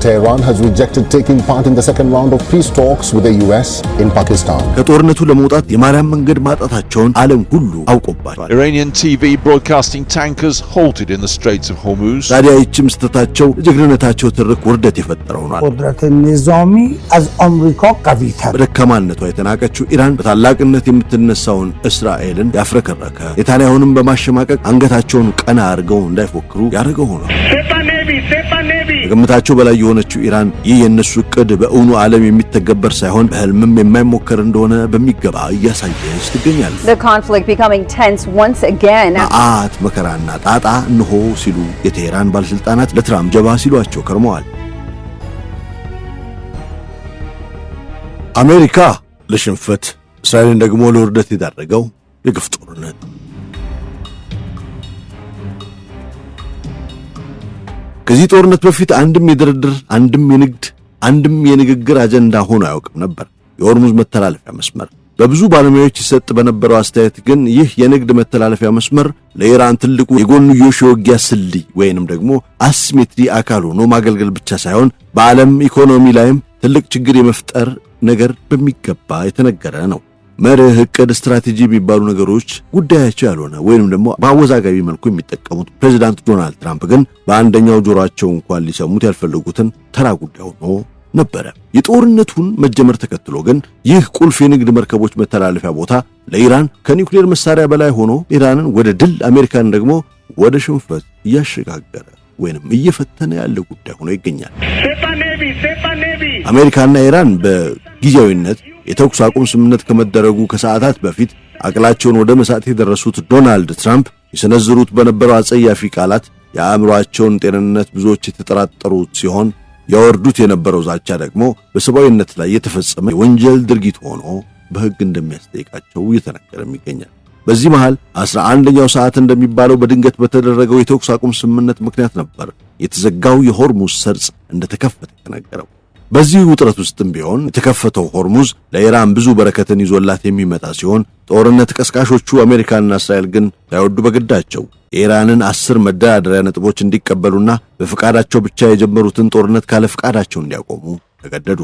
Tehran has rejected taking part in the second round of peace talks with the US in Pakistan. ከጦርነቱ ለመውጣት የማርያም መንገድ ማጣታቸውን ዓለም ሁሉ አውቆባቸዋል። Iranian TV broadcasting tankers halted in the Straits of Hormuz. ታዲያ ይህችም ስተታቸው ጀግንነታቸው ትርክ ውርደት የፈጠረው ነው። قدرت نظامی از آمریکا قوی‌تر በደካማነቷ የተናቀችው ኢራን በታላቅነት የምትነሳውን እስራኤልን ያፍረከረከ ኔታንያሁንም በማሸማቀቅ አንገታቸውን ቀና አድርገው እንዳይፎክሩ ያደረገው ሆኗል። ከግምታቸው በላይ የሆነችው ኢራን ይህ የነሱ ዕቅድ በእውኑ ዓለም የሚተገበር ሳይሆን በህልምም የማይሞከር እንደሆነ በሚገባ እያሳየች ትገኛለች። The conflict becoming tense once again. መዓት መከራና ጣጣ እንሆ ሲሉ የቴህራን ባለስልጣናት ለትራምፕ ጀባ ሲሏቸው ከርመዋል። አሜሪካ ለሽንፈት እስራኤልን ደግሞ ለውርደት የዳረገው የግፍ ጦርነት። ከዚህ ጦርነት በፊት አንድም የድርድር አንድም የንግድ አንድም የንግግር አጀንዳ ሆኖ አያውቅም ነበር የሆርሙዝ መተላለፊያ መስመር። በብዙ ባለሙያዎች ይሰጥ በነበረው አስተያየት ግን ይህ የንግድ መተላለፊያ መስመር ለኢራን ትልቁ የጎንዮሽ የውጊያ ስልይ ወይንም ደግሞ አሲሜትሪ አካል ሆኖ ማገልገል ብቻ ሳይሆን በዓለም ኢኮኖሚ ላይም ትልቅ ችግር የመፍጠር ነገር በሚገባ የተነገረ ነው። መርህ፣ ዕቅድ፣ ስትራቴጂ የሚባሉ ነገሮች ጉዳያቸው ያልሆነ ወይንም ደግሞ በአወዛጋቢ መልኩ የሚጠቀሙት ፕሬዝዳንት ዶናልድ ትራምፕ ግን በአንደኛው ጆሮአቸው እንኳን ሊሰሙት ያልፈለጉትን ተራ ጉዳይ ሆኖ ነበረ። የጦርነቱን መጀመር ተከትሎ ግን ይህ ቁልፍ የንግድ መርከቦች መተላለፊያ ቦታ ለኢራን ከኒውክሌር መሳሪያ በላይ ሆኖ ኢራንን ወደ ድል፣ አሜሪካን ደግሞ ወደ ሽንፈት እያሸጋገረ ወይንም እየፈተነ ያለ ጉዳይ ሆኖ ይገኛል። አሜሪካና ኢራን በጊዜያዊነት የተኩስ አቁም ስምምነት ከመደረጉ ከሰዓታት በፊት አቅላቸውን ወደ መሳት የደረሱት ዶናልድ ትራምፕ የሰነዘሩት በነበረው አጸያፊ ቃላት የአእምሮአቸውን ጤንነት ብዙዎች የተጠራጠሩት ሲሆን ያወርዱት የነበረው ዛቻ ደግሞ በሰብአዊነት ላይ የተፈጸመ የወንጀል ድርጊት ሆኖ በሕግ እንደሚያስጠይቃቸው እየተነገረም ይገኛል። በዚህ መሃል 11ኛው ሰዓት እንደሚባለው በድንገት በተደረገው የተኩስ አቁም ስምምነት ምክንያት ነበር የተዘጋው የሆርሙዝ ሰርጽ እንደተከፈተ የተነገረው። በዚህ ውጥረት ውስጥም ቢሆን የተከፈተው ሆርሙዝ ለኢራን ብዙ በረከትን ይዞላት የሚመጣ ሲሆን ጦርነት ቀስቃሾቹ አሜሪካና እስራኤል ግን ሳይወዱ በግዳቸው የኢራንን 10 መደራደሪያ ነጥቦች እንዲቀበሉና በፍቃዳቸው ብቻ የጀመሩትን ጦርነት ካለ ፍቃዳቸው እንዲያቆሙ ተገደዱ።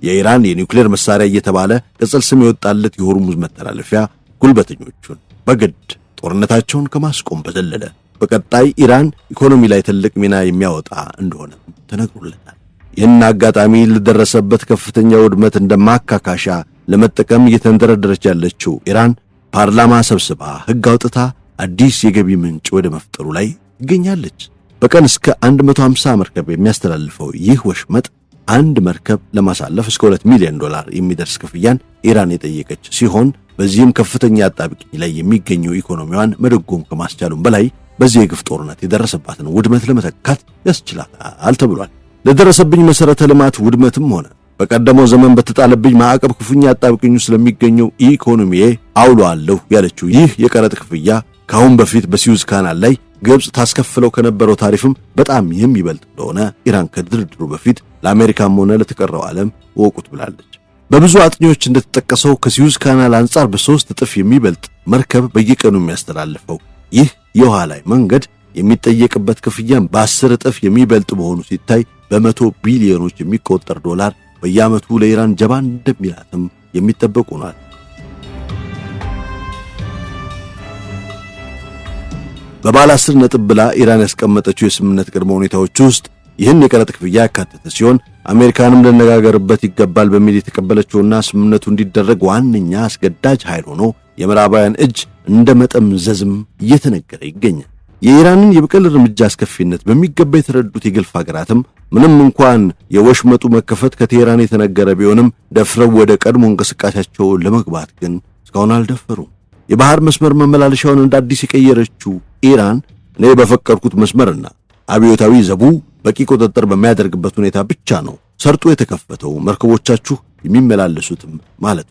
የኢራን የኒውክሌር መሳሪያ እየተባለ ቅጽል ስም የወጣለት የሆርሙዝ መተላለፊያ ጉልበተኞቹን በግድ ጦርነታቸውን ከማስቆም በዘለለ በቀጣይ ኢራን ኢኮኖሚ ላይ ትልቅ ሚና የሚያወጣ እንደሆነ ተነግሮለታል። ይህን አጋጣሚ ለደረሰበት ከፍተኛ ውድመት እንደማካካሻ ለመጠቀም እየተንደረደረች ያለችው ኢራን ፓርላማ ሰብስባ ሕግ አውጥታ አዲስ የገቢ ምንጭ ወደ መፍጠሩ ላይ ትገኛለች። በቀን እስከ 150 መርከብ የሚያስተላልፈው ይህ ወሽመጥ አንድ መርከብ ለማሳለፍ እስከ $2 ሚሊዮን የሚደርስ ክፍያን ኢራን የጠየቀች ሲሆን በዚህም ከፍተኛ አጣብቂኝ ላይ የሚገኘው ኢኮኖሚዋን መደጎም ከማስቻሉም በላይ በዚህ የግፍ ጦርነት የደረሰባትን ውድመት ለመተካት ያስችላታል ተብሏል። ለደረሰብኝ መሰረተ ልማት ውድመትም ሆነ በቀደመው ዘመን በተጣለብኝ ማዕቀብ ክፉኛ አጣብቂኙ ስለሚገኘው ኢኮኖሚዬ አውሏለሁ ያለችው ይህ የቀረጥ ክፍያ ካሁን በፊት በሲዩዝ ካናል ላይ ግብጽ ታስከፍለው ከነበረው ታሪፍም በጣም የሚበልጥ እንደሆነ ኢራን ከድርድሩ በፊት ለአሜሪካም ሆነ ለተቀረው ዓለም ወቁት ብላለች። በብዙ አጥኚዎች እንደተጠቀሰው ከሲዩዝ ካናል አንጻር በ3 እጥፍ የሚበልጥ መርከብ በየቀኑ የሚያስተላልፈው ይህ የውሃ ላይ መንገድ የሚጠየቅበት ክፍያም በ10 እጥፍ የሚበልጥ መሆኑ ሲታይ በ100 ቢሊዮኖች የሚቆጠር ዶላር በየዓመቱ ለኢራን ጀባ እንደሚላትም የሚጠበቅ ሆኗል። በባለ 10 ነጥብ ብላ ኢራን ያስቀመጠችው የስምምነት ቅድመ ሁኔታዎች ውስጥ ይህን የቀረጥ ክፍያ ያካተተ ሲሆን አሜሪካንም ልነጋገርበት ይገባል በሚል የተቀበለችውና ስምምነቱ እንዲደረግ ዋነኛ አስገዳጅ ኃይል ሆኖ የምዕራባውያን እጅ እንደ መጠምዘዝም እየተነገረ ይገኛል። የኢራንን የበቀል እርምጃ አስከፊነት በሚገባ የተረዱት የገልፍ ሀገራትም ምንም እንኳን የወሽመጡ መከፈት ከቴህራን የተነገረ ቢሆንም ደፍረው ወደ ቀድሞ እንቅስቃሴያቸው ለመግባት ግን እስካሁን አልደፈሩም። የባህር መስመር መመላለሻውን እንደ አዲስ የቀየረችው ኢራን እኔ በፈቀድኩት መስመርና አብዮታዊ ዘቡ በቂ ቁጥጥር በሚያደርግበት ሁኔታ ብቻ ነው ሰርጡ የተከፈተው መርከቦቻችሁ የሚመላለሱትም ማለት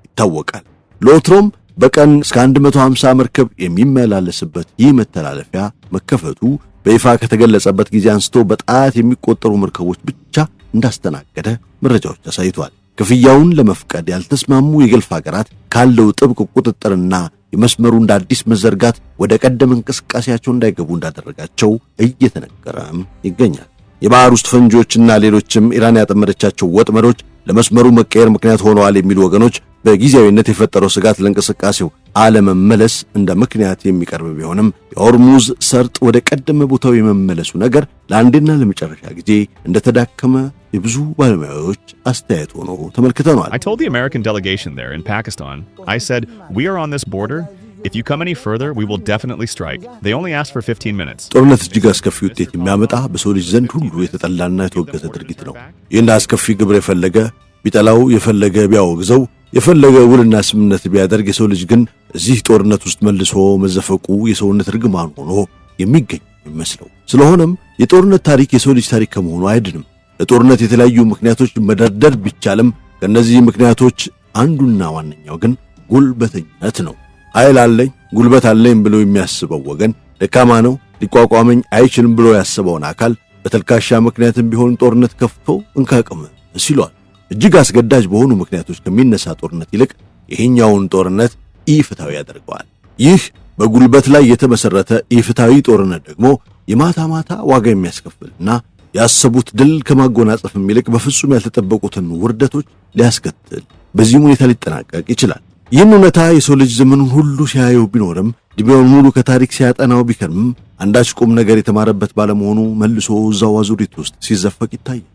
ይታወቃል። ለወትሮም በቀን እስከ 150 መርከብ የሚመላለስበት ይህ መተላለፊያ መከፈቱ በይፋ ከተገለጸበት ጊዜ አንስቶ በጣት የሚቆጠሩ መርከቦች ብቻ እንዳስተናገደ መረጃዎች አሳይቷል። ክፍያውን ለመፍቀድ ያልተስማሙ የገልፍ ሀገራት ካለው ጥብቅ ቁጥጥርና የመስመሩ እንደ አዲስ መዘርጋት ወደ ቀደመ እንቅስቃሴያቸው እንዳይገቡ እንዳደረጋቸው እየተነገረም ይገኛል። የባህር ውስጥ ፈንጂዎችና ሌሎችም ኢራን ያጠመደቻቸው ወጥመዶች ለመስመሩ መቀየር ምክንያት ሆነዋል የሚሉ ወገኖች በጊዜያዊነት የፈጠረው ስጋት ለእንቅስቃሴው አለመመለስ እንደ ምክንያት የሚቀርብ ቢሆንም የሆርሙዝ ሰርጥ ወደ ቀደመ ቦታው የመመለሱ ነገር ለአንዴና ለመጨረሻ ጊዜ እንደተዳከመ የብዙ ባለሙያዎች አስተያየት ሆኖ ተመልክተናል። I told the American delegation there in Pakistan, I said, we are on this border. If you come any further, we will definitely strike. They only asked for 15 minutes. ጦርነት እጅግ አስከፊ ውጤት የሚያመጣ በሰው ልጅ ዘንድ ሁሉ የተጠላና የተወገዘ ድርጊት ነው። ይህን አስከፊ ግብር የፈለገ ቢጠላው፣ የፈለገ ቢያወግዘው፣ የፈለገ ውልና ስምምነት ቢያደርግ የሰው ልጅ ግን እዚህ ጦርነት ውስጥ መልሶ መዘፈቁ የሰውነት ርግማን ሆኖ የሚገኝ የሚመስለው። ስለሆነም የጦርነት ታሪክ የሰው ልጅ ታሪክ ከመሆኑ አይድንም። ለጦርነት የተለያዩ ምክንያቶች መደርደር ቢቻልም ከእነዚህ ምክንያቶች አንዱና ዋነኛው ግን ጉልበተኝነት ነው። ኃይል አለኝ ጉልበት አለኝ ብሎ የሚያስበው ወገን ደካማ ነው፣ ሊቋቋመኝ አይችልም ብሎ ያስበውን አካል በተልካሻ ምክንያትም ቢሆን ጦርነት ከፍቶ እንካቅም ሲሏል። እጅግ አስገዳጅ በሆኑ ምክንያቶች ከሚነሳ ጦርነት ይልቅ ይሄኛውን ጦርነት ኢፍታዊ ያደርገዋል። ይህ በጉልበት ላይ የተመሰረተ ኢፍታዊ ጦርነት ደግሞ የማታ ማታ ዋጋ የሚያስከፍልና ያሰቡት ድል ከማጎናጸፍም ይልቅ በፍጹም ያልተጠበቁትን ውርደቶች ሊያስከትል በዚህ ሁኔታ ሊጠናቀቅ ይችላል። ይህን እውነታ የሰው ልጅ ዘመኑን ሁሉ ሲያየው ቢኖርም ዕድሜውን ሙሉ ከታሪክ ሲያጠናው ቢከርምም አንዳች ቁም ነገር የተማረበት ባለመሆኑ መልሶ እዛው አዙሪት ውስጥ ሲዘፈቅ ይታያል።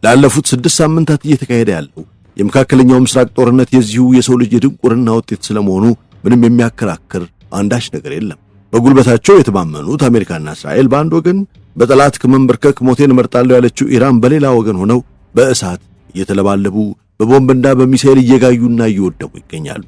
ላለፉት 6 ሳምንታት እየተካሄደ ያለው የመካከለኛው ምስራቅ ጦርነት የዚሁ የሰው ልጅ የድንቁርና ውጤት ስለመሆኑ ምንም የሚያከራክር አንዳች ነገር የለም። በጉልበታቸው የተማመኑት አሜሪካና እስራኤል በአንድ ወገን፣ በጠላት ከመንበርከክ ሞቴን እመርጣለሁ ያለችው ኢራን በሌላ ወገን ሆነው በእሳት እየተለባለቡ በቦምብና በሚሳኤል እየጋዩና እየወደሙ ይገኛሉ።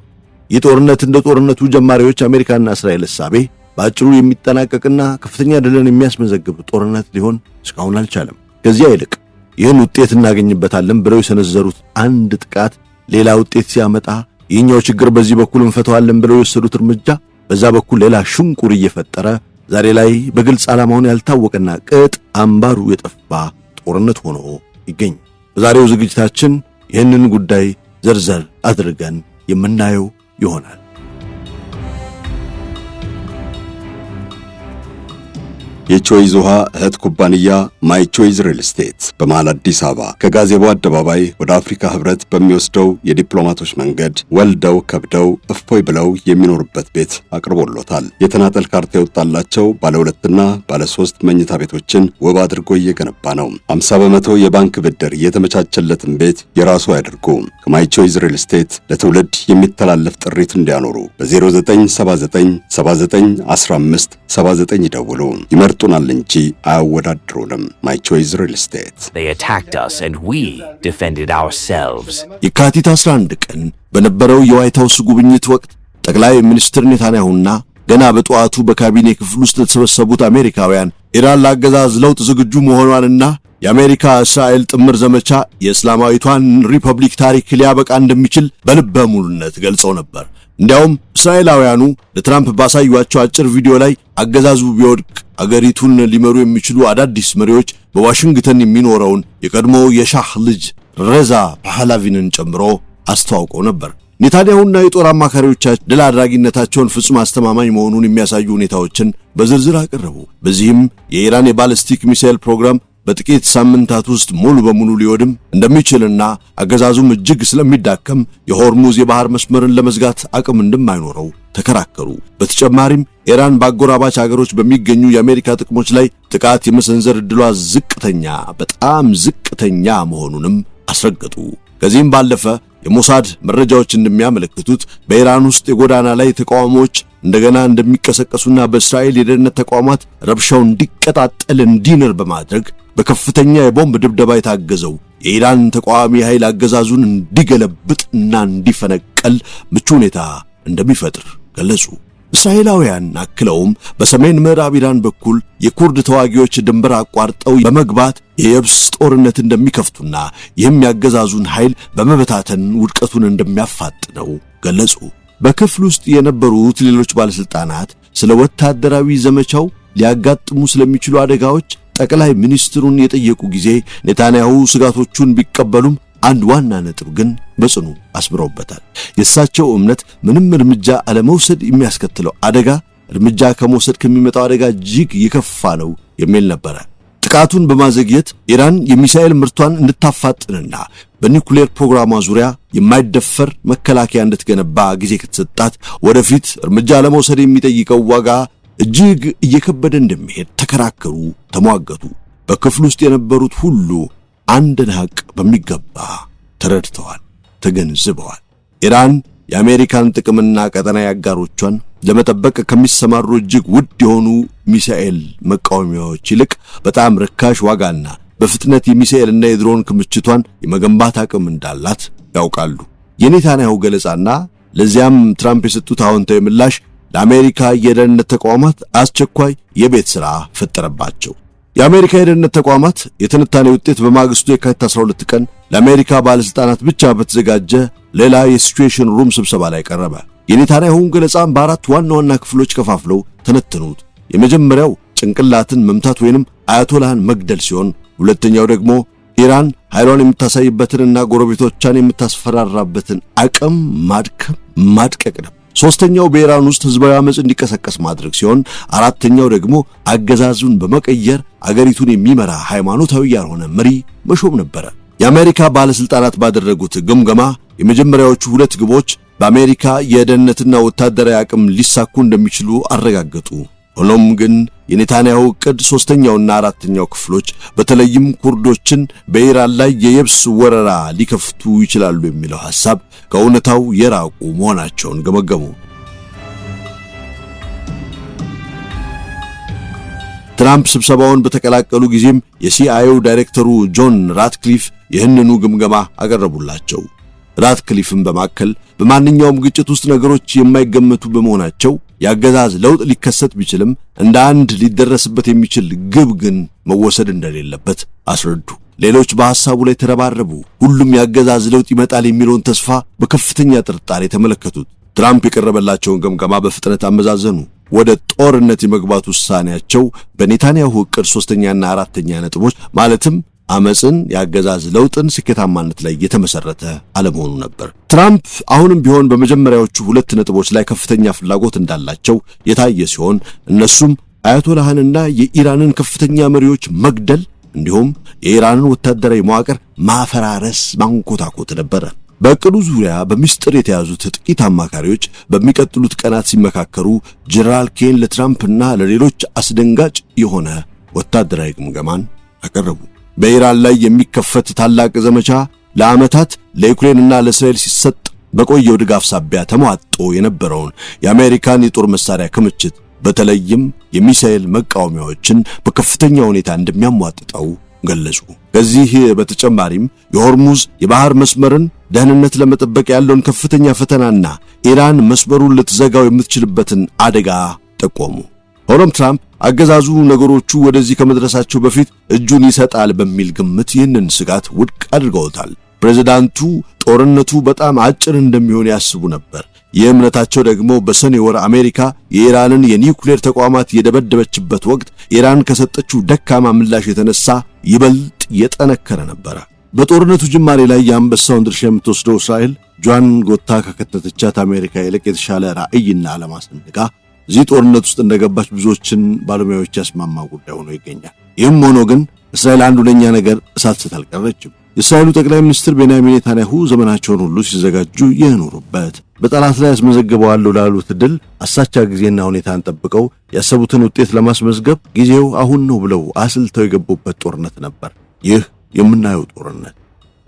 ይህ ጦርነት እንደ ጦርነቱ ጀማሪዎች አሜሪካና እስራኤል እሳቤ በአጭሩ የሚጠናቀቅና ከፍተኛ ድልን የሚያስመዘግብ ጦርነት ሊሆን እስካሁን አልቻለም። ከዚያ ይልቅ ይህን ውጤት እናገኝበታለን ብለው የሰነዘሩት አንድ ጥቃት ሌላ ውጤት ሲያመጣ ይህኛው ችግር በዚህ በኩል እንፈተዋለን ብለው የወሰዱት እርምጃ በዛ በኩል ሌላ ሽንቁር እየፈጠረ ዛሬ ላይ በግልጽ ዓላማውን ያልታወቀና ቅጥ አምባሩ የጠፋ ጦርነት ሆኖ ይገኝ። በዛሬው ዝግጅታችን ይህንን ጉዳይ ዘርዘር አድርገን የምናየው ይሆናል። የቾይዝ ውሃ እህት ኩባንያ ማይ ቾይዝ ሪል ስቴት በመሃል አዲስ አበባ ከጋዜቦ አደባባይ ወደ አፍሪካ ህብረት በሚወስደው የዲፕሎማቶች መንገድ ወልደው ከብደው እፎይ ብለው የሚኖሩበት ቤት አቅርቦሎታል። የተናጠል ካርታ የወጣላቸው ባለ 2ና ባለ 3 መኝታ ቤቶችን ውብ አድርጎ እየገነባ ነው። 50 በመቶ የባንክ ብድር የተመቻቸለትን ቤት የራሱ ያድርጉ። ከማይ ቾይዝ ሪል ስቴት ለትውልድ የሚተላለፍ ጥሪት እንዲያኖሩ በ0979791579 ይደውሉ። ይመርጡናል እንጂ አያወዳድሩንም። ማይ ቾይዝ ሪል ስቴት። They attacked us and we defended ourselves. የካቲት 11 ቀን በነበረው የዋይት ሃውስ ጉብኝት ወቅት ጠቅላይ ሚኒስትር ኔታንያሁና ገና በጠዋቱ በካቢኔ ክፍል ውስጥ የተሰበሰቡት አሜሪካውያን ኢራን ለአገዛዝ ለውጥ ዝግጁ መሆኗንና የአሜሪካ እስራኤል ጥምር ዘመቻ የእስላማዊቷን ሪፐብሊክ ታሪክ ሊያበቃ እንደሚችል በልበ ሙሉነት ገልጸው ነበር። እንዲያውም እስራኤላውያኑ ለትራምፕ ባሳዩአቸው አጭር ቪዲዮ ላይ አገዛዙ ቢወድቅ አገሪቱን ሊመሩ የሚችሉ አዳዲስ መሪዎች በዋሽንግተን የሚኖረውን የቀድሞ የሻህ ልጅ ረዛ ፓህላቪንን ጨምሮ አስተዋውቀው ነበር። ኔታንያሁና የጦር አማካሪዎቻቸው ድል አድራጊነታቸውን ፍጹም አስተማማኝ መሆኑን የሚያሳዩ ሁኔታዎችን በዝርዝር አቀረቡ። በዚህም የኢራን የባሊስቲክ ሚሳኤል ፕሮግራም በጥቂት ሳምንታት ውስጥ ሙሉ በሙሉ ሊወድም እንደሚችልና አገዛዙም እጅግ ስለሚዳከም የሆርሙዝ የባህር መስመርን ለመዝጋት አቅም እንደማይኖረው ተከራከሩ። በተጨማሪም ኢራን በአጎራባች ሀገሮች በሚገኙ የአሜሪካ ጥቅሞች ላይ ጥቃት የመሰንዘር ዕድሏ ዝቅተኛ፣ በጣም ዝቅተኛ መሆኑንም አስረገጡ። ከዚህም ባለፈ የሞሳድ መረጃዎች እንደሚያመለክቱት በኢራን ውስጥ የጎዳና ላይ ተቃውሞዎች እንደገና እንደሚቀሰቀሱና በእስራኤል የደህንነት ተቋማት ረብሻው እንዲቀጣጠል እንዲንር በማድረግ በከፍተኛ የቦምብ ድብደባ የታገዘው የኢራን ተቃዋሚ ኃይል አገዛዙን እንዲገለብጥና እንዲፈነቀል ምቹ ሁኔታ እንደሚፈጥር ገለጹ። እስራኤላውያን አክለውም በሰሜን ምዕራብ ኢራን በኩል የኩርድ ተዋጊዎች ድንበር አቋርጠው በመግባት የየብስ ጦርነት እንደሚከፍቱና ይህም ያገዛዙን ኃይል በመበታተን ውድቀቱን እንደሚያፋጥነው ገለጹ። በክፍል ውስጥ የነበሩት ሌሎች ባለስልጣናት ስለ ወታደራዊ ዘመቻው ሊያጋጥሙ ስለሚችሉ አደጋዎች ጠቅላይ ሚኒስትሩን የጠየቁ ጊዜ ኔታንያሁ ስጋቶቹን ቢቀበሉም አንድ ዋና ነጥብ ግን በጽኑ አስምረውበታል። የእሳቸው እምነት ምንም እርምጃ አለመውሰድ የሚያስከትለው አደጋ እርምጃ ከመውሰድ ከሚመጣው አደጋ እጅግ የከፋ ነው የሚል ነበረ። ጥቃቱን በማዘግየት ኢራን የሚሳኤል ምርቷን እንድታፋጥንና በኒውክሌር ፕሮግራሟ ዙሪያ የማይደፈር መከላከያ እንድትገነባ ጊዜ ከተሰጣት ወደፊት እርምጃ ለመውሰድ የሚጠይቀው ዋጋ እጅግ እየከበደ እንደሚሄድ ተከራከሩ፣ ተሟገቱ። በክፍል ውስጥ የነበሩት ሁሉ አንድን ሐቅ በሚገባ ተረድተዋል፣ ተገንዝበዋል። ኢራን የአሜሪካን ጥቅምና ቀጠናዊ አጋሮቿን ለመጠበቅ ከሚሰማሩ እጅግ ውድ የሆኑ ሚሳኤል መቃወሚያዎች ይልቅ በጣም ርካሽ ዋጋና በፍጥነት የሚሳኤልና የድሮን ክምችቷን የመገንባት አቅም እንዳላት ያውቃሉ። የኔታንያሁ ገለጻና ለዚያም ትራምፕ የሰጡት አዎንታዊ ምላሽ ለአሜሪካ የደህንነት ተቋማት አስቸኳይ የቤት ሥራ ፈጠረባቸው። የአሜሪካ የደህንነት ተቋማት የትንታኔ ውጤት በማግስቱ የካቲት 12 ቀን ለአሜሪካ ባለስልጣናት ብቻ በተዘጋጀ ሌላ የሲቹዌሽን ሩም ስብሰባ ላይ ቀረበ። የኔታንያሁን ገለጻም በአራት ዋና ዋና ክፍሎች ከፋፍለው ተነተኑት። የመጀመሪያው ጭንቅላትን መምታት ወይንም አያቶላህን መግደል ሲሆን፣ ሁለተኛው ደግሞ ኢራን ኃይሏን የምታሳይበትንና ጎረቤቶቿን የምታስፈራራበትን አቅም ማድቀቅ ነው። ሶስተኛው በኢራን ውስጥ ህዝባዊ አመጽ እንዲቀሰቀስ ማድረግ ሲሆን፣ አራተኛው ደግሞ አገዛዙን በመቀየር አገሪቱን የሚመራ ሃይማኖታዊ ያልሆነ መሪ መሾም ነበረ። የአሜሪካ ባለስልጣናት ባደረጉት ግምገማ የመጀመሪያዎቹ ሁለት ግቦች በአሜሪካ የደህንነትና ወታደራዊ አቅም ሊሳኩ እንደሚችሉ አረጋገጡ። ሆኖም ግን የኔታንያሁ ዕቅድ ሶስተኛውና አራተኛው ክፍሎች በተለይም ኩርዶችን በኢራን ላይ የየብስ ወረራ ሊከፍቱ ይችላሉ የሚለው ሐሳብ ከእውነታው የራቁ መሆናቸውን ገመገሙ። ትራምፕ ስብሰባውን በተቀላቀሉ ጊዜም የሲአይኤው ዳይሬክተሩ ጆን ራትክሊፍ ይህንኑ ግምገማ አቀረቡላቸው። ራትክሊፍም በማከል በማንኛውም ግጭት ውስጥ ነገሮች የማይገመቱ በመሆናቸው የአገዛዝ ለውጥ ሊከሰት ቢችልም እንደ አንድ ሊደረስበት የሚችል ግብ ግን መወሰድ እንደሌለበት አስረዱ። ሌሎች በሐሳቡ ላይ ተረባረቡ። ሁሉም የአገዛዝ ለውጥ ይመጣል የሚለውን ተስፋ በከፍተኛ ጥርጣሬ ተመለከቱት። ትራምፕ የቀረበላቸውን ግምገማ በፍጥነት አመዛዘኑ። ወደ ጦርነት የመግባት ውሳኔያቸው በኔታንያሁ ዕቅድ ሶስተኛና አራተኛ ነጥቦች ማለትም አመጽን፣ የአገዛዝ ለውጥን ስኬታማነት ላይ የተመሰረተ አለመሆኑ ነበር። ትራምፕ አሁንም ቢሆን በመጀመሪያዎቹ ሁለት ነጥቦች ላይ ከፍተኛ ፍላጎት እንዳላቸው የታየ ሲሆን እነሱም አያቶላህንና የኢራንን ከፍተኛ መሪዎች መግደል እንዲሁም የኢራንን ወታደራዊ መዋቅር ማፈራረስ፣ ማንኮታኮት ነበረ። በዕቅዱ ዙሪያ በሚስጥር የተያዙት ጥቂት አማካሪዎች በሚቀጥሉት ቀናት ሲመካከሩ ጀነራል ኬን ለትራምፕና ለሌሎች አስደንጋጭ የሆነ ወታደራዊ ግምገማን አቀረቡ። በኢራን ላይ የሚከፈት ታላቅ ዘመቻ ለዓመታት ለዩክሬንና ለእስራኤል ሲሰጥ በቆየው ድጋፍ ሳቢያ ተሟጦ የነበረውን የአሜሪካን የጦር መሳሪያ ክምችት በተለይም የሚሳኤል መቃወሚያዎችን በከፍተኛ ሁኔታ እንደሚያሟጥጠው ገለጹ። ከዚህ በተጨማሪም የሆርሙዝ የባህር መስመርን ደህንነት ለመጠበቅ ያለውን ከፍተኛ ፈተናና ኢራን መስመሩን ልትዘጋው የምትችልበትን አደጋ ጠቆሙ። ሆኖም ትራምፕ አገዛዙ ነገሮቹ ወደዚህ ከመድረሳቸው በፊት እጁን ይሰጣል በሚል ግምት ይህንን ስጋት ውድቅ አድርገውታል። ፕሬዝዳንቱ ጦርነቱ በጣም አጭር እንደሚሆን ያስቡ ነበር። ይህ እምነታቸው ደግሞ በሰኔ ወር አሜሪካ የኢራንን የኒውክሌር ተቋማት የደበደበችበት ወቅት ኢራን ከሰጠችው ደካማ ምላሽ የተነሳ ይበልጥ የጠነከረ ነበረ። በጦርነቱ ጅማሬ ላይ የአንበሳውን ድርሻ የምትወስደው እስራኤል ጇን ጎታ ከከተተቻት አሜሪካ ይልቅ የተሻለ ራዕይና ዓላማ ሰንቃ እዚህ ጦርነት ውስጥ እንደገባች ብዙዎችን ባለሙያዎች ያስማማ ጉዳይ ሆኖ ይገኛል። ይህም ሆኖ ግን እስራኤል አንዱ ለኛ ነገር እሳት ስታልቀረችም የእስራኤሉ ጠቅላይ ሚኒስትር ቤንያሚን ኔታንያሁ ዘመናቸውን ሁሉ ሲዘጋጁ የኖሩበት በጠላት ላይ ያስመዘግበዋል ላሉት ድል አሳቻ ጊዜና ሁኔታን ጠብቀው ያሰቡትን ውጤት ለማስመዝገብ ጊዜው አሁን ነው ብለው አስልተው የገቡበት ጦርነት ነበር። ይህ የምናየው ጦርነት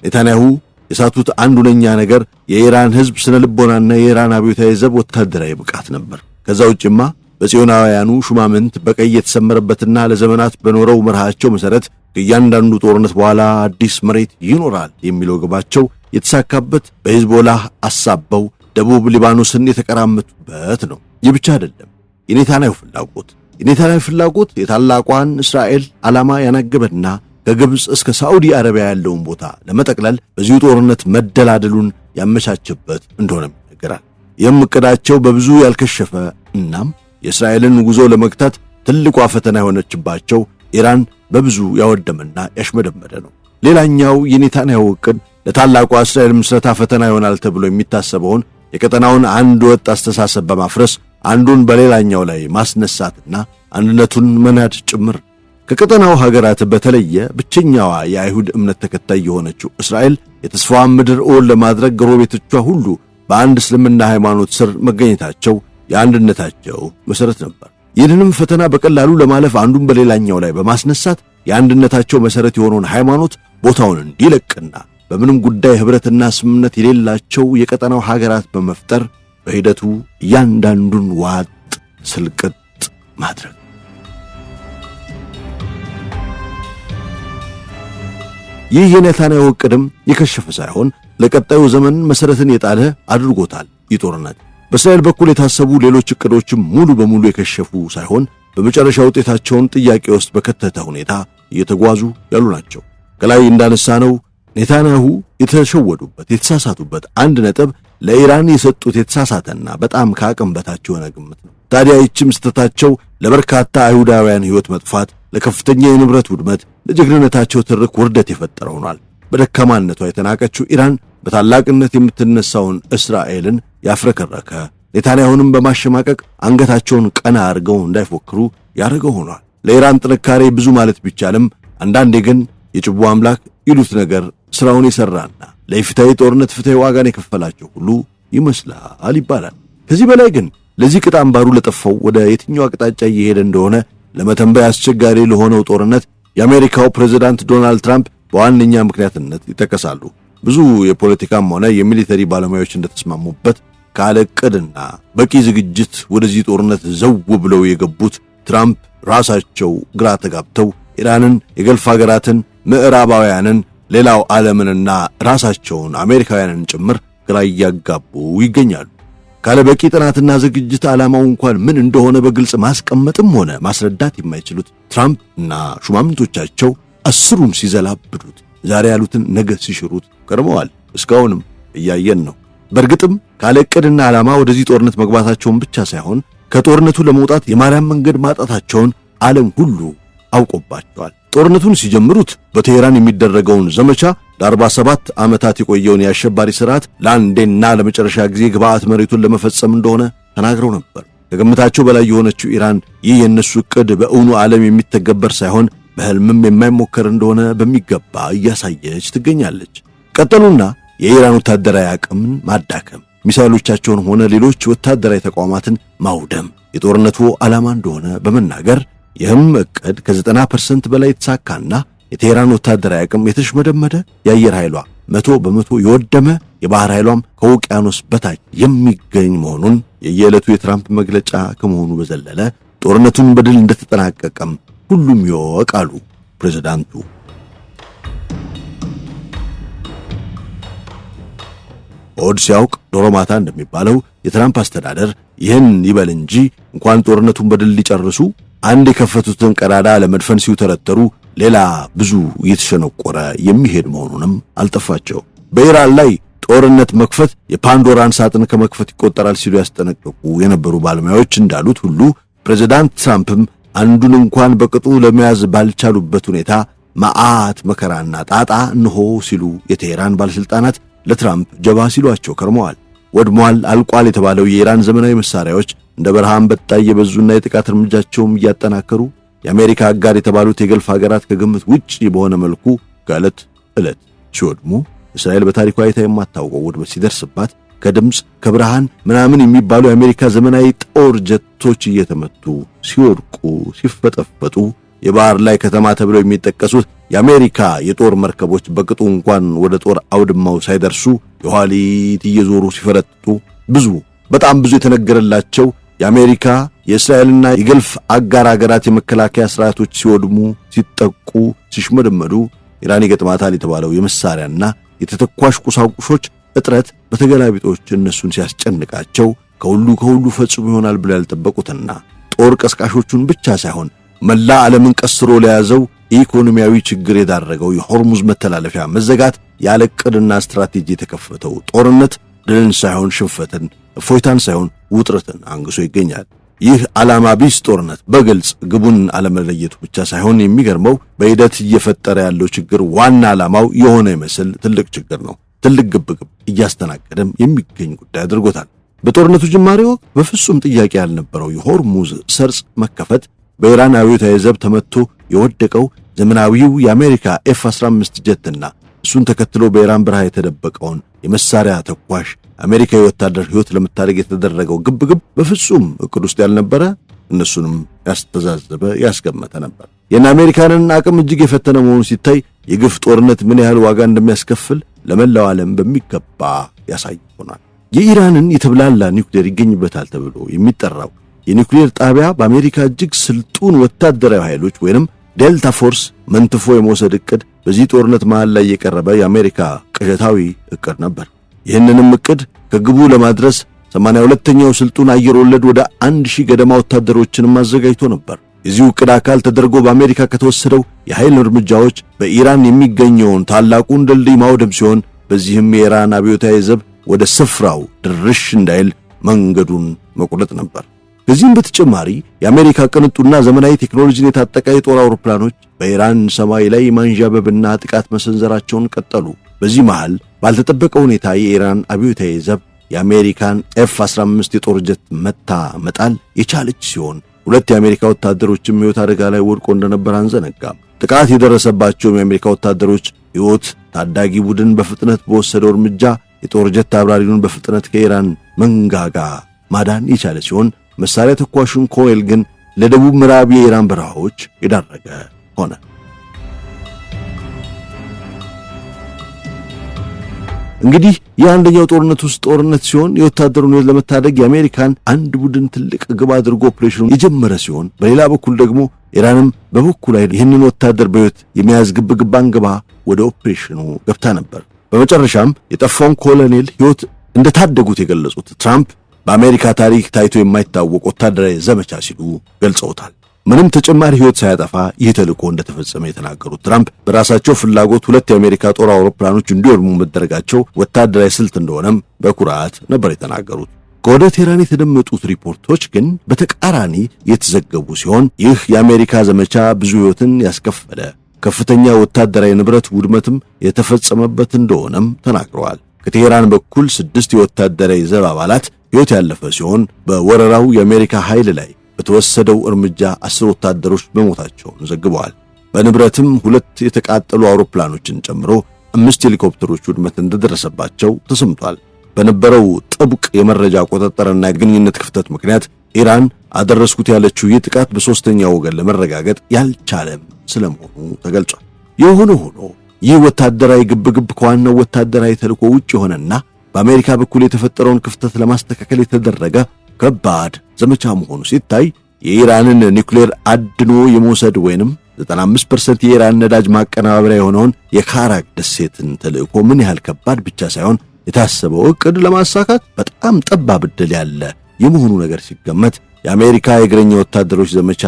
ኔታንያሁ የሳቱት አንዱ ለኛ ነገር የኢራን ሕዝብ ስነ ልቦናና የኢራን አብዮታዊ ዘብ ወታደራዊ ብቃት ነበር። ከዛ ውጭማ በጽዮናውያኑ ሹማምንት በቀይ የተሰመረበትና ለዘመናት በኖረው መርሃቸው መሰረት ከእያንዳንዱ ጦርነት በኋላ አዲስ መሬት ይኖራል የሚለው ግባቸው የተሳካበት በሂዝቦላህ አሳበው ደቡብ ሊባኖስን የተቀራመቱበት ነው። ይህ ብቻ አይደለም። የኔታንያሁ ፍላጎት የታላቋን እስራኤል ዓላማ ያናገበና ከግብጽ እስከ ሳዑዲ አረቢያ ያለውን ቦታ ለመጠቅለል በዚሁ ጦርነት መደላደሉን ያመቻቸበት እንደሆነ ይነገራል። ይህም ዕቅዳቸው በብዙ ያልከሸፈ እናም የእስራኤልን ጉዞ ለመግታት ትልቋ ፈተና የሆነችባቸው ኢራን በብዙ ያወደመና ያሽመደመደ ነው። ሌላኛው የኔታንያሁ ዕቅድ ለታላቋ እስራኤል ምስረታ ፈተና ይሆናል ተብሎ የሚታሰበውን የቀጠናውን አንድ ወጥ አስተሳሰብ በማፍረስ አንዱን በሌላኛው ላይ ማስነሳትና አንድነቱን መናድ ጭምር። ከቀጠናው ሀገራት በተለየ ብቸኛዋ የአይሁድ እምነት ተከታይ የሆነችው እስራኤል የተስፋዋን ምድር እውን ለማድረግ ጎረቤቶቿ ሁሉ በአንድ እስልምና ሃይማኖት ስር መገኘታቸው የአንድነታቸው መሰረት ነበር። ይህንንም ፈተና በቀላሉ ለማለፍ አንዱን በሌላኛው ላይ በማስነሳት የአንድነታቸው መሰረት የሆነውን ሃይማኖት ቦታውን እንዲለቅና በምንም ጉዳይ ህብረትና ስምምነት የሌላቸው የቀጠናው ሀገራት በመፍጠር በሂደቱ እያንዳንዱን ዋጥ ስልቅጥ ማድረግ። ይህ የኔታንያሁ ዕቅድም የከሸፈ ሳይሆን ለቀጣዩ ዘመን መሰረትን የጣለ አድርጎታል። ይህ ጦርነት በእስራኤል በኩል የታሰቡ ሌሎች ዕቅዶችም ሙሉ በሙሉ የከሸፉ ሳይሆን በመጨረሻ ውጤታቸውን ጥያቄ ውስጥ በከተተ ሁኔታ እየተጓዙ ያሉ ናቸው። ከላይ እንዳነሳነው ኔታንያሁ የተሸወዱበት የተሳሳቱበት አንድ ነጥብ ለኢራን የሰጡት የተሳሳተና በጣም ከአቅም በታች የሆነ ግምት ነው። ታዲያ ይህችም ስህተታቸው ለበርካታ አይሁዳውያን ሕይወት መጥፋት፣ ለከፍተኛ የንብረት ውድመት፣ ለጀግንነታቸው ትርክ ውርደት የፈጠረ ሆኗል። በደካማነቷ የተናቀችው ኢራን በታላቅነት የምትነሳውን እስራኤልን ያፍረከረከ፣ ኔታንያሁንም በማሸማቀቅ አንገታቸውን ቀና አድርገው እንዳይፎክሩ ያደረገው ሆኗል። ለኢራን ጥንካሬ ብዙ ማለት ቢቻልም አንዳንዴ ግን የጭቡ አምላክ ይሉት ነገር ስራውን የሰራና ለይፍታዊ ጦርነት ፍትሃዊ ዋጋን የከፈላቸው ሁሉ ይመስላል ይባላል። ከዚህ በላይ ግን ለዚህ ቅጥ አምባሩ ለጠፋው ወደ የትኛው አቅጣጫ እየሄደ እንደሆነ ለመተንበይ አስቸጋሪ ለሆነው ጦርነት የአሜሪካው ፕሬዝዳንት ዶናልድ ትራምፕ በዋነኛ ምክንያትነት ይጠቀሳሉ። ብዙ የፖለቲካም ሆነ የሚሊተሪ ባለሙያዎች እንደተስማሙበት ካለ ዕቅድና በቂ ዝግጅት ወደዚህ ጦርነት ዘው ብለው የገቡት ትራምፕ ራሳቸው ግራ ተጋብተው ኢራንን፣ የገልፍ ሀገራትን፣ ምዕራባውያንን፣ ሌላው ዓለምንና ራሳቸውን አሜሪካውያንን ጭምር ግራ እያጋቡ ይገኛሉ። ካለ በቂ ጥናትና ዝግጅት ዓላማው እንኳን ምን እንደሆነ በግልጽ ማስቀመጥም ሆነ ማስረዳት የማይችሉት ትራምፕ እና ሹማምንቶቻቸው አስሩን ሲዘላብዱት ዛሬ ያሉትን ነገ ሲሽሩት ከርመዋል። እስካሁንም እያየን ነው። በእርግጥም ካለ ዕቅድና ዓላማ ወደዚህ ጦርነት መግባታቸውን ብቻ ሳይሆን ከጦርነቱ ለመውጣት የማርያም መንገድ ማጣታቸውን ዓለም ሁሉ አውቆባቸዋል። ጦርነቱን ሲጀምሩት በቴህራን የሚደረገውን ዘመቻ ለ47 ዓመታት የቆየውን የአሸባሪ ሥርዓት ለአንዴና ለመጨረሻ ጊዜ ግብዓት መሬቱን ለመፈጸም እንደሆነ ተናግረው ነበር። ከግምታቸው በላይ የሆነችው ኢራን ይህ የእነሱ ዕቅድ በእውኑ ዓለም የሚተገበር ሳይሆን በሕልምም የማይሞከር እንደሆነ በሚገባ እያሳየች ትገኛለች። ቀጠሉና የኢራን ወታደራዊ አቅምን ማዳከም፣ ሚሳይሎቻቸውን ሆነ ሌሎች ወታደራዊ ተቋማትን ማውደም የጦርነቱ ዓላማ እንደሆነ በመናገር ይህም ዕቅድ ከ90% በላይ የተሳካና የቴህራን ወታደራዊ አቅም የተሽመደመደ፣ የአየር ኃይሏ 100% የወደመ፣ የባህር ኃይሏም ከውቅያኖስ በታች የሚገኝ መሆኑን የየዕለቱ የትራምፕ መግለጫ ከመሆኑ በዘለለ ጦርነቱን በድል እንደተጠናቀቀም ሁሉም ይወቃሉ ፕሬዝዳንቱ። ሆድ ሲያውቅ ዶሮ ማታ እንደሚባለው የትራምፕ አስተዳደር ይህን ይበል እንጂ እንኳን ጦርነቱን በድል ሊጨርሱ አንድ የከፈቱትን ቀዳዳ ለመድፈን ሲውተረተሩ ሌላ ብዙ እየተሸነቆረ የሚሄድ መሆኑንም አልጠፋቸው። በኢራን ላይ ጦርነት መክፈት የፓንዶራን ሳጥን ከመክፈት ይቆጠራል ሲሉ ያስጠነቀቁ የነበሩ ባለሙያዎች እንዳሉት ሁሉ ፕሬዝዳንት ትራምፕም አንዱን እንኳን በቅጡ ለመያዝ ባልቻሉበት ሁኔታ መዓት መከራና ጣጣ እንሆ ሲሉ የቴህራን ባለስልጣናት ለትራምፕ ጀባ ሲሏቸው ከርመዋል። ወድሟል፣ አልቋል የተባለው የኢራን ዘመናዊ መሳሪያዎች እንደ በረሃ አንበጣ እየበዙና የጥቃት እርምጃቸውም እያጠናከሩ የአሜሪካ አጋር የተባሉት የገልፍ ሀገራት ከግምት ውጪ በሆነ መልኩ ከዕለት ዕለት ሲወድሙ፣ እስራኤል በታሪኳ አይታ የማታውቀው ውድመት ሲደርስባት ከድምፅ ከብርሃን ምናምን የሚባሉ የአሜሪካ ዘመናዊ ጦር ጀቶች እየተመቱ ሲወድቁ ሲፈጠፈጡ፣ የባህር ላይ ከተማ ተብለው የሚጠቀሱት የአሜሪካ የጦር መርከቦች በቅጡ እንኳን ወደ ጦር አውድማው ሳይደርሱ የኋሊት እየዞሩ ሲፈረጥጡ፣ በጣም ብዙ የተነገረላቸው የአሜሪካ የእስራኤልና የገልፍ አጋር ሀገራት የመከላከያ ስርዓቶች ሲወድሙ፣ ሲጠቁ፣ ሲሽመደመዱ ኢራን ይገጥማታል የተባለው የመሳሪያና የተተኳሽ ቁሳቁሶች እጥረት በተገላቢጦች እነሱን ሲያስጨንቃቸው ከሁሉ ፈጽሞ ይሆናል ብለው ያልጠበቁትና ጦር ቀስቃሾቹን ብቻ ሳይሆን መላ ዓለምን ቀስሮ ለያዘው ኢኮኖሚያዊ ችግር የዳረገው የሆርሙዝ መተላለፊያ መዘጋት ያለ ዕቅድና ስትራቴጂ የተከፈተው ጦርነት ድልን ሳይሆን ሽንፈትን፣ እፎይታን ሳይሆን ውጥረትን አንግሶ ይገኛል። ይህ ዓላማ ቢስ ጦርነት በግልጽ ግቡን አለመለየቱ ብቻ ሳይሆን የሚገርመው በሂደት እየፈጠረ ያለው ችግር ዋና ዓላማው የሆነ ይመስል ትልቅ ችግር ነው። ትልቅ ግብግብ እያስተናገደም የሚገኝ ጉዳይ አድርጎታል። በጦርነቱ ጅማሬ ወቅት በፍጹም ጥያቄ ያልነበረው የሆርሙዝ ሰርጽ መከፈት በኢራን አብዮታዊ ዘብ ተመትቶ የወደቀው ዘመናዊው የአሜሪካ F-15 ጀትና እሱን ተከትሎ በኢራን በረሃ የተደበቀውን የመሳሪያ ተኳሽ አሜሪካዊ ወታደር ሕይወት ለመታደግ የተደረገው ግብግብ በፍጹም እቅድ ውስጥ ያልነበረ እነሱንም ያስተዛዘበ ያስገመተ ነበር። የና አሜሪካንን አቅም እጅግ የፈተነ መሆኑ ሲታይ የግፍ ጦርነት ምን ያህል ዋጋ እንደሚያስከፍል ለመላው ዓለም በሚገባ ያሳይ ሆኗል። የኢራንን የተብላላ ኒውክሌር ይገኝበታል ተብሎ የሚጠራው የኒውክሌር ጣቢያ በአሜሪካ እጅግ ስልጡን ወታደራዊ ኃይሎች ወይንም ዴልታ ፎርስ መንትፎ የመውሰድ ዕቅድ በዚህ ጦርነት መሃል ላይ የቀረበ የአሜሪካ ቅዠታዊ ዕቅድ ነበር። ይህንንም ዕቅድ ከግቡ ለማድረስ 82ኛው ስልጡን አየር ወለድ ወደ 1000 ገደማ ወታደሮችንም አዘጋጅቶ ነበር። የዚሁ ዕቅድ አካል ተደርጎ በአሜሪካ ከተወሰደው የኃይል እርምጃዎች በኢራን የሚገኘውን ታላቁን ድልድይ ማውደም ሲሆን በዚህም የኢራን አብዮታዊ ዘብ ወደ ስፍራው ድርሽ እንዳይል መንገዱን መቁረጥ ነበር። ከዚህም በተጨማሪ የአሜሪካ ቅንጡና ዘመናዊ ቴክኖሎጂን የታጠቀ የጦር አውሮፕላኖች በኢራን ሰማይ ላይ ማንዣበብና ጥቃት መሰንዘራቸውን ቀጠሉ። በዚህ መሃል ባልተጠበቀ ሁኔታ የኢራን አብዮታዊ ዘብ የአሜሪካን F-15 የጦር ጀት መታ መጣል የቻለች ሲሆን 2 የአሜሪካ ወታደሮችም ሕይወት አደጋ ላይ ወድቆ እንደነበር አንዘነጋም። ጥቃት የደረሰባቸውም የአሜሪካ ወታደሮች ሕይወት ታዳጊ ቡድን በፍጥነት በወሰደው እርምጃ የጦር ጀት አብራሪውን በፍጥነት ከኢራን መንጋጋ ማዳን የቻለ ሲሆን መሳሪያ ተኳሹን ኮኤል ግን ለደቡብ ምዕራብ የኢራን በረሃዎች የዳረገ ሆነ። እንግዲህ የአንደኛው ጦርነት ውስጥ ጦርነት ሲሆን የወታደሩን ሕይወት ለመታደግ የአሜሪካን አንድ ቡድን ትልቅ ግብ አድርጎ ኦፕሬሽኑን የጀመረ ሲሆን በሌላ በኩል ደግሞ ኢራንም በበኩሏ ይህንን ወታደር በሕይወት የሚያዝ ግብግብ አንግባ ወደ ኦፕሬሽኑ ገብታ ነበር። በመጨረሻም የጠፋውን ኮሎኔል ሕይወት እንደታደጉት የገለጹት ትራምፕ በአሜሪካ ታሪክ ታይቶ የማይታወቅ ወታደራዊ ዘመቻ ሲሉ ገልጸውታል። ምንም ተጨማሪ ሕይወት ሳያጠፋ ይህ ተልእኮ እንደተፈጸመ የተናገሩት ትራምፕ በራሳቸው ፍላጎት 2 የአሜሪካ ጦር አውሮፕላኖች እንዲወድሙ መደረጋቸው ወታደራዊ ስልት እንደሆነም በኩራት ነበር የተናገሩት። ከወደ ቴህራን የተደመጡት ሪፖርቶች ግን በተቃራኒ የተዘገቡ ሲሆን ይህ የአሜሪካ ዘመቻ ብዙ ሕይወትን ያስከፈለ ከፍተኛ ወታደራዊ ንብረት ውድመትም የተፈጸመበት እንደሆነም ተናግረዋል። ከቴህራን በኩል 6 የወታደራዊ ዘብ አባላት ሕይወት ያለፈ ሲሆን በወረራው የአሜሪካ ኃይል ላይ በተወሰደው እርምጃ 10 ወታደሮች መሞታቸውን ዘግበዋል። በንብረትም 2 የተቃጠሉ አውሮፕላኖችን ጨምሮ 5 ሄሊኮፕተሮች ውድመት እንደደረሰባቸው ተሰምቷል። በነበረው ጥብቅ የመረጃ ቁጥጥርና የግንኙነት ክፍተት ምክንያት ኢራን አደረስኩት ያለችው ይህ ጥቃት በሶስተኛ ወገን ለመረጋገጥ ያልቻለም ስለመሆኑ ተገልጿል። የሆነ ሆኖ ይህ ወታደራዊ ግብግብ ከዋናው ወታደራዊ ተልዕኮ ውጭ የሆነና በአሜሪካ በኩል የተፈጠረውን ክፍተት ለማስተካከል የተደረገ ከባድ ዘመቻ መሆኑ ሲታይ የኢራንን ኒውክሌር አድኖ የመውሰድ ወይንም 95% የኢራን ነዳጅ ማቀነባበሪያ የሆነውን የካራክ ደሴትን ተልዕኮ ምን ያህል ከባድ ብቻ ሳይሆን የታሰበው ዕቅድ ለማሳካት በጣም ጠባብ ዕድል ያለ የመሆኑ ነገር ሲገመት የአሜሪካ የእግረኛ ወታደሮች ዘመቻ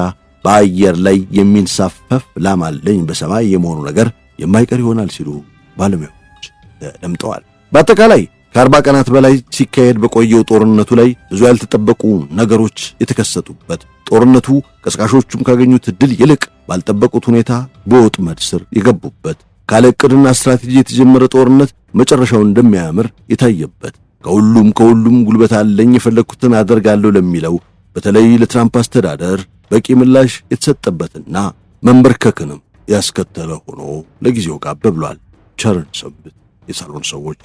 በአየር ላይ የሚንሳፈፍ ላም አለኝ በሰማይ የመሆኑ ነገር የማይቀር ይሆናል ሲሉ ባለሙያዎች ተደምጠዋል። በአጠቃላይ ከ40 ቀናት በላይ ሲካሄድ በቆየው ጦርነቱ ላይ ብዙ ያልተጠበቁ ነገሮች የተከሰቱበት ጦርነቱ ቀስቃሾቹም ካገኙት ድል ይልቅ ባልጠበቁት ሁኔታ በወጥመድ ስር የገቡበት ካለ ዕቅድና ስትራቴጂ የተጀመረ ጦርነት መጨረሻው እንደሚያምር የታየበት ከሁሉም ጉልበት አለኝ የፈለኩትን አደርጋለሁ ለሚለው በተለይ ለትራምፕ አስተዳደር በቂ ምላሽ የተሰጠበትና መንበርከክንም ያስከተለ ሆኖ ለጊዜው ጋብ ብሏል። ቸርን ሰንብት የሳሎን ሰዎች።